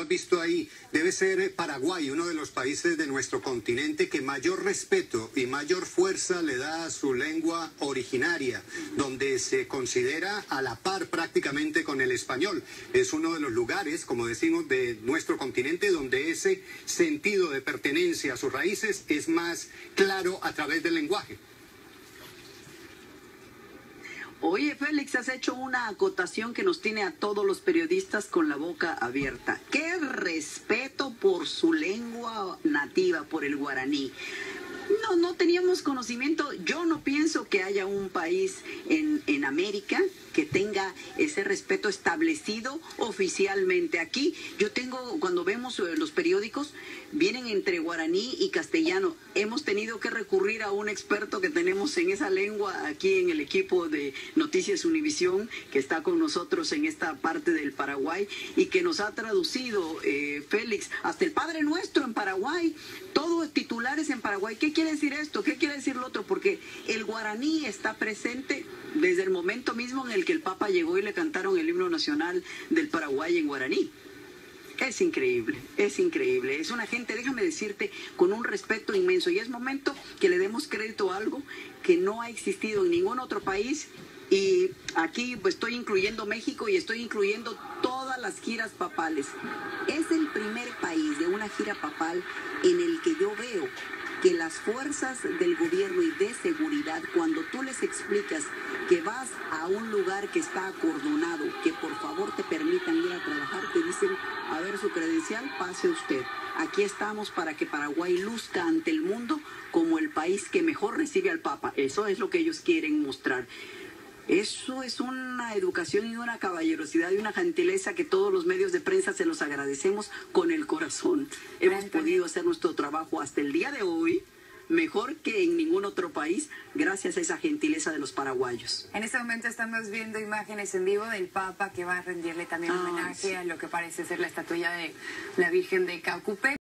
has visto ahí, debe ser Paraguay, uno de los países de nuestro continente que mayor respeto y mayor fuerza le da a su lengua originaria, donde se considera a la par prácticamente con el español. Es uno de los lugares, como decimos, de nuestro continente donde ese sentido de pertenencia a sus raíces es más claro a través del lenguaje. Oye, Félix, has hecho una acotación que nos tiene a todos los periodistas con la boca abierta. ¡Qué respeto por su lengua nativa, por el guaraní! No teníamos conocimiento. Yo no pienso que haya un país en América que tenga ese respeto establecido oficialmente. Aquí yo tengo, cuando vemos los periódicos, vienen entre guaraní y castellano. Hemos tenido que recurrir a un experto que tenemos en esa lengua aquí en el equipo de Noticias Univisión, que está con nosotros en esta parte del Paraguay y que nos ha traducido, Félix, hasta el Padre Nuestro en Paraguay, todo titulares en Paraguay. ¿Qué quiere decir esto? ¿Qué quiere decir lo otro? Porque el guaraní está presente desde el momento mismo en el que el Papa llegó y le cantaron el himno nacional del Paraguay en guaraní. Es increíble, es increíble. Es una gente, déjame decirte, con un respeto inmenso. Y es momento que le demos crédito a algo que no ha existido en ningún otro país. Y aquí pues estoy incluyendo México y estoy incluyendo todas las giras papales. Es el primer país de una gira papal en el que yo veo que las fuerzas del gobierno y de seguridad, cuando tú les explicas que vas a un lugar que está acordonado, que por favor te permitan ir a trabajar, te dicen, a ver su credencial, pase usted. Aquí estamos para que Paraguay luzca ante el mundo como el país que mejor recibe al Papa. Eso es lo que ellos quieren mostrar. Eso es una educación y una caballerosidad y una gentileza que todos los medios de prensa se los agradecemos con el corazón. Hemos podido hacer nuestro trabajo hasta el día de hoy mejor que en ningún otro país, gracias a esa gentileza de los paraguayos. En este momento estamos viendo imágenes en vivo del Papa que va a rendirle también homenaje a lo que parece ser la estatuilla de la Virgen de Caucupé.